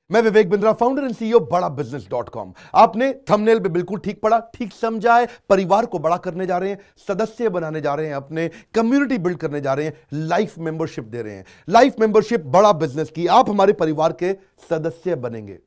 मैं Vivek Bindra, founder and CEO बड़ा बिजनेस.com। आपने थंबनेल पे बिल्कुल ठीक पढ़ा, ठीक समझा है। परिवार को बड़ा करने जा रहे हैं, सदस्य बनाने जा रहे हैं, अपने कम्युनिटी बिल्ड करने जा रहे हैं, लाइफ मेंबरशिप दे रहे हैं। लाइफ मेंबरशिप बड़ा बिजनेस की, आप हमारे परिवार के सदस्य बनेंगे।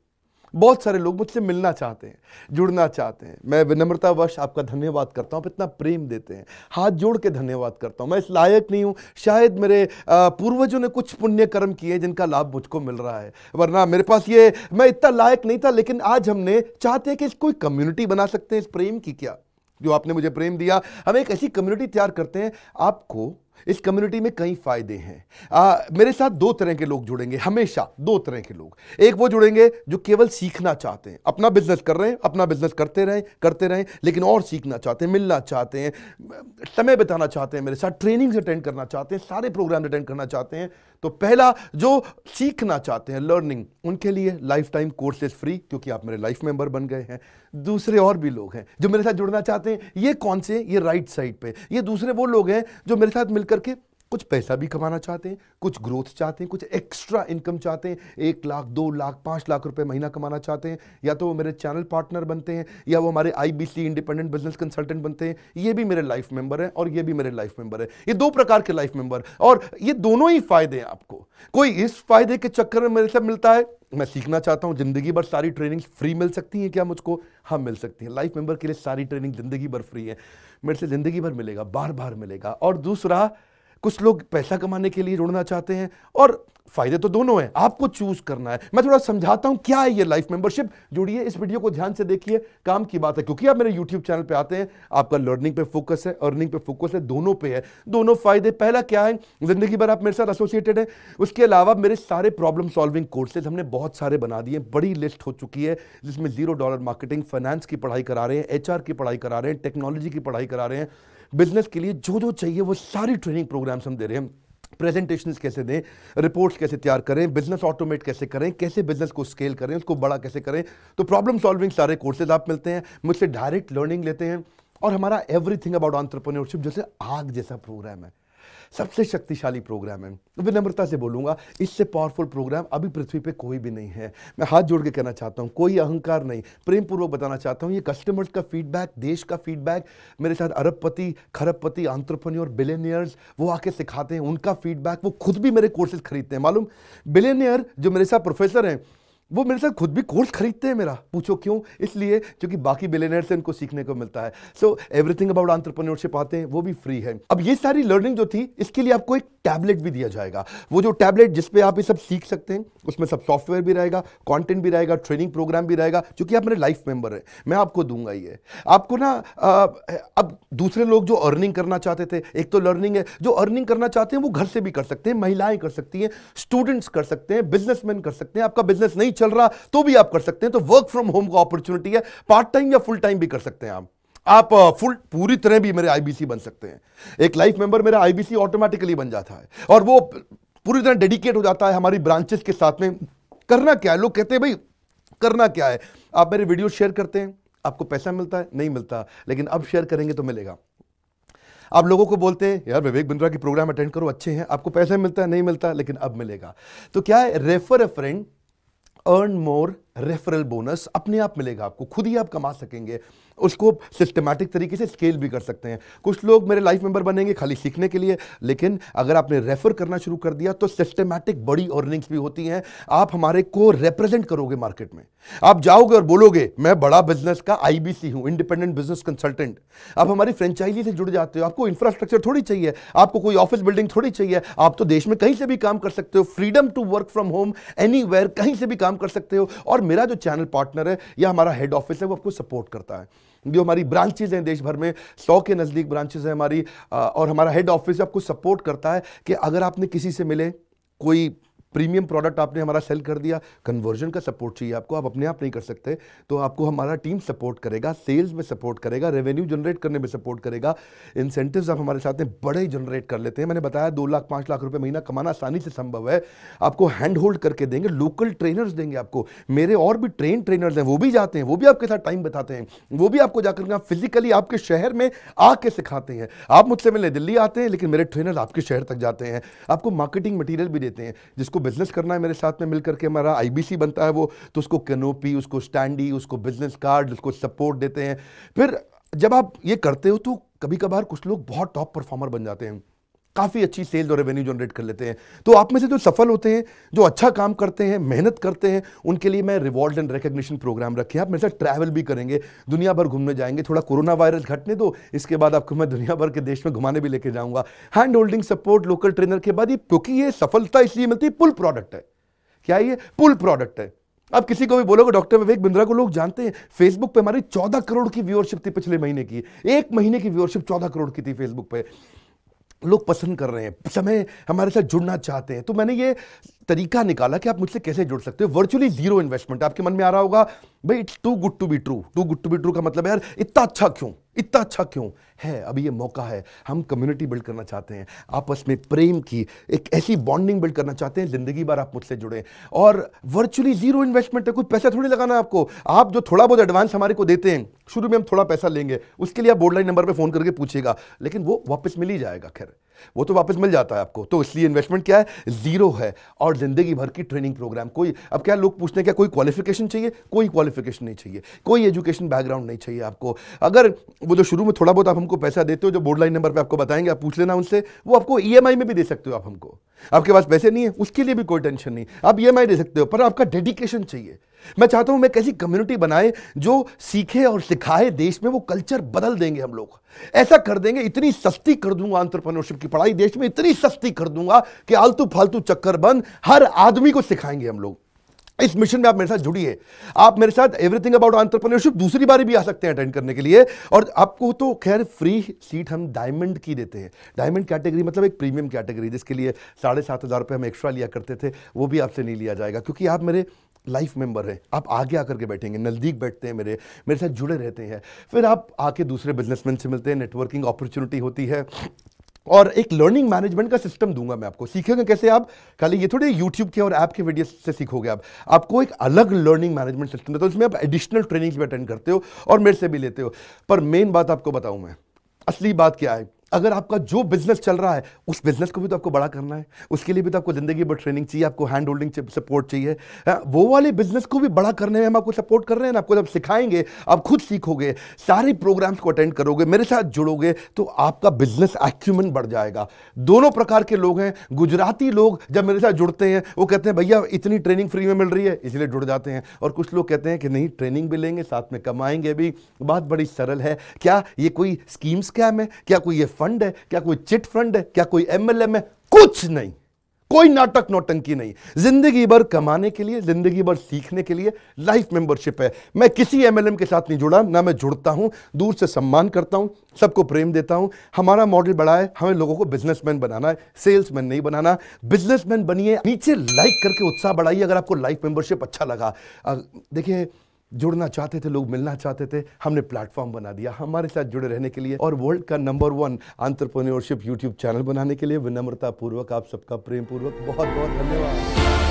बहुत सारे लोग मुझसे मिलना चाहते हैं, जुड़ना चाहते हैं। मैं विनम्रतावश आपका धन्यवाद करता हूं, आप इतना प्रेम देते हैं, हाथ जोड़ के धन्यवाद करता हूं। मैं इस लायक नहीं हूं, शायद मेरे पूर्वजों ने कुछ पुण्य कर्म किए जिनका लाभ मुझको मिल रहा है, वरना मेरे पास ये मैं इतना लायक नहीं था। लेकिन आज हमने चाहते हैं कि कोई कम्युनिटी बना सकते हैं इस प्रेम की। क्या जो आपने मुझे प्रेम दिया, हम एक ऐसी कम्युनिटी तैयार करते हैं। आपको इस कम्युनिटी में कई फायदे हैं। मेरे साथ दो तरह के लोग जुड़ेंगे, हमेशा दो तरह के लोग। एक वो जुड़ेंगे जो केवल सीखना चाहते हैं, अपना बिजनेस कर रहे हैं, अपना बिजनेस करते रहें, लेकिन और सीखना चाहते हैं, मिलना चाहते हैं, समय बिताना चाहते हैं, मेरे साथ ट्रेनिंग्स अटेंड करना चाहते हैं, सारे प्रोग्राम अटेंड करना चाहते हैं। तो पहला, जो सीखना चाहते हैं, लर्निंग, उनके लिए लाइफ टाइम कोर्सेज फ्री, क्योंकि आप मेरे लाइफ मेंबर बन गए हैं। दूसरे और भी लोग हैं जो मेरे साथ जुड़ना चाहते हैं। ये कौन से? ये राइट साइड पे ये दूसरे वो लोग हैं जो मेरे साथ मिलकर के कुछ पैसा भी कमाना चाहते हैं, कुछ ग्रोथ चाहते हैं, कुछ एक्स्ट्रा इनकम चाहते हैं। 1 लाख, 2 लाख, 5 लाख रुपए महीना कमाना चाहते हैं। या तो वो मेरे चैनल पार्टनर बनते हैं, या वो हमारे IBC इंडिपेंडेंट बिजनेस कंसल्टेंट बनते हैं। ये भी मेरे लाइफ मेंबर हैं और ये भी मेरे लाइफ मेंबर है। ये दो प्रकार के लाइफ मेंबर, और ये दोनों ही फायदे हैं आपको। कोई इस फायदे के चक्कर में मेरे से मिलता है, मैं सीखना चाहता हूं, जिंदगी भर सारी ट्रेनिंग फ्री मिल सकती है क्या मुझको? हाँ, मिल सकती है। लाइफ मेंबर के लिए सारी ट्रेनिंग जिंदगी भर फ्री है, मेरे से जिंदगी भर मिलेगा, बार बार मिलेगा। और दूसरा, कुछ लोग पैसा कमाने के लिए जुड़ना चाहते हैं, और फायदे तो दोनों हैं, आपको चूज करना है। मैं थोड़ा समझाता हूं क्या है ये लाइफ मेंबरशिप। जुड़िए, इस वीडियो को ध्यान से देखिए, काम की बात है। क्योंकि आप मेरे YouTube चैनल पे आते हैं, आपका लर्निंग पे फोकस है, अर्निंग पे फोकस है, दोनों पे है। दोनों फायदे, पहला क्या है, जिंदगी भर आप मेरे साथ एसोसिएटेड है। उसके अलावा मेरे सारे प्रॉब्लम सॉल्विंग कोर्सेज हमने बहुत सारे बना दिए, बड़ी लिस्ट हो चुकी है, जिसमें $0 मार्केटिंग, फाइनेंस की पढ़ाई करा रहे हैं, HR की पढ़ाई करा रहे हैं, टेक्नोलॉजी की पढ़ाई करा रहे हैं। बिजनेस के लिए जो जो चाहिए वो सारी ट्रेनिंग प्रोग्राम्स हम दे रहे हैं। प्रेजेंटेशंस कैसे दें, रिपोर्ट्स कैसे तैयार करें, बिजनेस ऑटोमेट कैसे करें, कैसे बिजनेस को स्केल करें, उसको बड़ा कैसे करें। तो प्रॉब्लम सॉल्विंग सारे कोर्सेज आप मिलते हैं, मुझसे डायरेक्ट लर्निंग लेते हैं। और हमारा एवरीथिंग अबाउट एंटरप्रेन्योरशिप जैसे आग जैसा प्रोग्राम है, सबसे शक्तिशाली प्रोग्राम है। विनम्रता से बोलूंगा, इससे पावरफुल प्रोग्राम अभी पृथ्वी पे कोई भी नहीं है। मैं हाथ जोड़ के कहना चाहता हूं, कोई अहंकार नहीं, प्रेम पूर्वक बताना चाहता हूं, ये कस्टमर्स का फीडबैक, देश का फीडबैक, मेरे साथ अरबपति, खरबपति, एंटरप्रेन्योर, बिलियनियर्स, वो आके सिखाते हैं, उनका फीडबैक, वो खुद भी मेरे कोर्सेज खरीदते हैं। मालूम, बिलियनियर जो मेरे साथ प्रोफेसर हैं, वो मेरे साथ खुद भी कोर्स खरीदते हैं मेरा। पूछो क्यों? इसलिए क्योंकि बाकी बिलियनियर से उनको सीखने को मिलता है। सो एवरीथिंग अबाउट एंटरप्रेन्योरशिप आते हैं, वो भी फ्री है। अब ये सारी लर्निंग जो थी, इसके लिए आपको एक टैबलेट भी दिया जाएगा। वो जो टैबलेट जिसपे आप ये सब सीख सकते हैं, उसमें सब सॉफ्टवेयर भी रहेगा, कंटेंट भी रहेगा, ट्रेनिंग प्रोग्राम भी रहेगा। क्योंकि आप मेरे लाइफ मेंबर है, मैं आपको दूंगा ये। आपको ना अब दूसरे लोग जो अर्निंग करना चाहते थे, एक तो लर्निंग है, जो अर्निंग करना चाहते हैं वो घर से भी कर सकते हैं, महिलाएं कर सकती हैं, स्टूडेंट्स कर सकते हैं, बिजनेसमैन कर सकते हैं। आपका बिजनेस नहीं चल रहा तो भी आप कर सकते हैं। तो वर्क फ्रॉम होम का अपॉर्चुनिटी है, पार्ट टाइम या फुल टाइम भी कर सकते हैं आप फुल पूरी तरह भी मेरे IBC बन सकते हैं। एक लाइफ मेंबर मेरा IBC ऑटोमेटिकली बन जाता है, और वो पूरी तरह डेडिकेट हो जाता है हमारी ब्रांचेस के साथ में। करना क्या है, लोग कहते हैं भाई करना क्या है, आप मेरे वीडियो शेयर करते हैं, आपको पैसा मिलता है? नहीं मिलता, लेकिन अब शेयर करेंगे तो मिलेगा। आप लोगों को बोलते हैं यार विवेक बिंद्रा की प्रोग्राम अटेंड करो, अच्छे हैं, आपको पैसा मिलता है? नहीं मिलता, लेकिन अब मिलेगा। तो क्या है, refer a friend, earn more, referral bonus अपने आप मिलेगा आपको, खुद ही आप कमा सकेंगे। उसको सिस्टमैटिक तरीके से स्केल भी कर सकते हैं। कुछ लोग मेरे लाइफ मेंबर बनेंगे खाली सीखने के लिए, लेकिन अगर आपने रेफर करना शुरू कर दिया तो सिस्टमैटिक बड़ी अर्निंग्स भी होती हैं। आप हमारे को रिप्रेजेंट करोगे मार्केट में, आप जाओगे और बोलोगे मैं बड़ा बिजनेस का IBC हूं, इंडिपेंडेंट बिजनेस कंसल्टेंट। आप हमारी फ्रेंचाइजी से जुड़ जाते हो, आपको इंफ्रास्ट्रक्चर थोड़ी चाहिए, आपको कोई ऑफिस बिल्डिंग थोड़ी चाहिए, आप तो देश में कहीं से भी काम कर सकते हो, freedom to work from home, anywhere, कहीं से भी काम कर सकते हो। और मेरा जो चैनल पार्टनर है या हमारा हेड ऑफिस है, वो आपको सपोर्ट करता है। जो हमारी ब्रांचेज हैं देश भर में, 100 के नजदीक ब्रांचेज हैं हमारी, और हमारा हेड ऑफिस आपको सपोर्ट करता है कि अगर आपने किसी से मिले, कोई प्रीमियम प्रोडक्ट आपने हमारा सेल कर दिया, कन्वर्जन का सपोर्ट चाहिए आपको, आप अपने आप नहीं कर सकते, तो आपको हमारा टीम सपोर्ट करेगा, सेल्स में सपोर्ट करेगा, रेवेन्यू जनरेट करने में सपोर्ट करेगा, इंसेंटिव्स आप हमारे साथ में बड़े जनरेट कर लेते हैं। मैंने बताया 2 लाख 5 लाख रुपए महीना कमाना आसानी से संभव है। आपको हैंड होल्ड करके देंगे, लोकल ट्रेनर्स देंगे आपको, मेरे और भी ट्रेनर्स हैं, वो भी जाते हैं, वो भी आपके साथ टाइम बताते हैं, वो भी आपको जाकर फिजिकली आपके शहर में आके सिखाते हैं। आप मुझसे मिलने दिल्ली आते हैं, लेकिन मेरे ट्रेनर आपके शहर तक जाते हैं, आपको मार्केटिंग मटीरियल भी देते हैं, जिसको जिसको बिजनेस करना है मेरे साथ में मिलकर के हमारा आईबीसी बनता है वो, तो उसको कैनोपी, उसको स्टैंडी, उसको बिजनेस कार्ड, उसको सपोर्ट देते हैं। फिर जब आप ये करते हो तो कभी कभार कुछ लोग बहुत टॉप परफॉर्मर बन जाते हैं, काफ़ी अच्छी सेल्स और रेवेन्यू जनरेट कर लेते हैं। तो आप में से जो सफल होते हैं, जो अच्छा काम करते हैं, मेहनत करते हैं, उनके लिए मैं रिवॉर्ड एंड रिकग्निशन प्रोग्राम रखे हैं। आप मेरे साथ ट्रैवल भी करेंगे, दुनिया भर घूमने जाएंगे। थोड़ा कोरोना वायरस घटने दो, इसके बाद आपको मैं दुनिया भर के देश में घुमाने भी लेके जाऊंगा। Hand holding support, local trainer के बाद, ये क्योंकि ये सफलता इसलिए मिलती है, पुल प्रोडक्ट है। क्या ये पुल प्रोडक्ट है? अब किसी को भी बोलोगे डॉक्टर विवेक बिंद्रा को लोग जानते हैं, फेसबुक पे हमारी 14 करोड़ की व्यूअरशिप थी पिछले महीने की। एक महीने की व्यूअरशिप 14 करोड़ की थी फेसबुक पे। लोग पसंद कर रहे हैं, समय हमारे साथ जुड़ना चाहते हैं। तो मैंने ये तरीका निकाला कि आप मुझसे कैसे जुड़ सकते हो। Virtually zero investment. आपके मन में आ रहा होगा भाई it's too good to be true. Too good to be true का मतलब है यार इतना अच्छा क्यों, इतना अच्छा क्यों है? अभी ये मौका है, हम कम्युनिटी बिल्ड करना चाहते हैं, आपस में प्रेम की एक ऐसी बॉन्डिंग बिल्ड करना चाहते हैं, जिंदगी भर आप मुझसे जुड़े। और वर्चुअली जीरो इन्वेस्टमेंट है, कुछ पैसा थोड़ी लगाना है आपको। आप जो थोड़ा बहुत एडवांस हमारे को देते हैं, शुरू में हम थोड़ा पैसा लेंगे, उसके लिए आप बोर्ड लाइन नंबर पे फोन करके पूछिएगा, लेकिन वो वापस मिल ही जाएगा। खैर वो तो वापस मिल जाता है आपको। तो इसलिए इन्वेस्टमेंट क्या है? जीरो है। और जिंदगी भर की ट्रेनिंग प्रोग्राम। कोई अब क्या लोग पूछते हैं क्या कोई क्वालिफिकेशन चाहिए? कोई क्वालिफिकेशन नहीं चाहिए, कोई एजुकेशन बैकग्राउंड नहीं चाहिए आपको। अगर वो जो शुरू में थोड़ा बहुत आप हमको पैसा देते हो, जो बोर्ड लाइन नंबर पे आपको बताएंगे, आप पूछ लेना उनसे, वो आपको ईएमआई में भी दे सकते हो आप हमको। आपके पास पैसे नहीं है उसके लिए भी कोई टेंशन नहीं, आप ईएमआई दे सकते हो, पर आपका डेडिकेशन चाहिए। मैं चाहता हूं मैं कैसी कम्युनिटी बनाए जो सीखे और सिखाए, देश में वो कल्चर बदल देंगे हम लोग। ऐसा कर देंगे, इतनी सस्ती कर दूंगा एंटरप्रेन्योरशिप की पढ़ाई देश में, इतनी सस्ती कर दूंगा कि आलतू फालतू चक्कर बंद, हर आदमी को सिखाएंगे हम लोग। इस मिशन में आप मेरे साथ जुड़िए। आप मेरे साथ एवरीथिंग अबाउट एंटरप्रेन्योरशिप दूसरी बारी भी आ सकते हैं अटेंड करने के लिए। और आपको तो खैर फ्री सीट हम डायमंड की देते हैं। डायमंड कैटेगरी मतलब एक प्रीमियम कैटेगरी, जिसके लिए 7,500 रुपये हम एक्स्ट्रा लिया करते थे, वो भी आपसे नहीं लिया जाएगा, क्योंकि आप मेरे लाइफ मेंबर हैं। आप आगे आकर के बैठेंगे, नज़दीक बैठते हैं, मेरे साथ जुड़े रहते हैं। फिर आप आके दूसरे बिजनेसमैन से मिलते हैं, नेटवर्किंग अपॉर्चुनिटी होती है। और एक लर्निंग मैनेजमेंट का सिस्टम दूंगा मैं आपको। सीखेंगे कैसे? आप खाली ये थोड़े यूट्यूब के और ऐप के वीडियो से सीखोगे, आप आपको एक अलग लर्निंग मैनेजमेंट सिस्टम देता हूं, इसमें आप एडिशनल ट्रेनिंग्स भी अटेंड करते हो और मेरे से भी लेते हो। पर मेन बात आपको बताऊं मैं, असली बात क्या है, अगर आपका जो बिजनेस चल रहा है उस बिजनेस को भी तो आपको बड़ा करना है, उसके लिए भी तो आपको जिंदगी भर ट्रेनिंग चाहिए, आपको हैंड होल्डिंग सपोर्ट चाहिए। वो वाले बिजनेस को भी बड़ा करने में हम आपको सपोर्ट कर रहे हैं ना। आपको जब सिखाएंगे, आप खुद सीखोगे, सारे प्रोग्राम्स को अटेंड करोगे, मेरे साथ जुड़ोगे, तो आपका बिजनेस एक्यूमेंट बढ़ जाएगा। दोनों प्रकार के लोग हैं। गुजराती लोग जब मेरे साथ जुड़ते हैं वो कहते हैं भैया इतनी ट्रेनिंग फ्री में मिल रही है, इसलिए जुड़ जाते हैं। और कुछ लोग कहते हैं कि नहीं, ट्रेनिंग भी लेंगे, साथ में कमाएंगे भी। बात बड़ी सरल है। क्या ये कोई स्कीम स्कैम है? क्या कोई ये फंड है? क्या कोई चिट फंड है? क्या कोई एमएलएम है? कुछ नहीं, कोई नाटक नौटंकी नहीं। जिंदगी भर कमाने के लिए, जिंदगी भर सीखने के लिए लाइफ मेंबरशिप है। मैं किसी एमएलएम के साथ नहीं जुड़ा, ना मैं जुड़ता हूं। दूर से सम्मान करता हूं, सबको प्रेम देता हूं। हमारा मॉडल बड़ा है, हमें लोगों को बिजनेसमैन बनाना है, सेल्समैन नहीं बनाना। बिजनेसमैन बनिए। नीचे लाइक करके उत्साह बढ़ाइए अगर आपको लाइफ मेंबरशिप अच्छा लगा। देखिए, जुड़ना चाहते थे लोग, मिलना चाहते थे, हमने प्लेटफॉर्म बना दिया हमारे साथ जुड़े रहने के लिए। और वर्ल्ड का नंबर 1 एंटरप्रेन्योरशिप यूट्यूब चैनल बनाने के लिए विनम्रता पूर्वक आप सबका प्रेम पूर्वक बहुत बहुत धन्यवाद।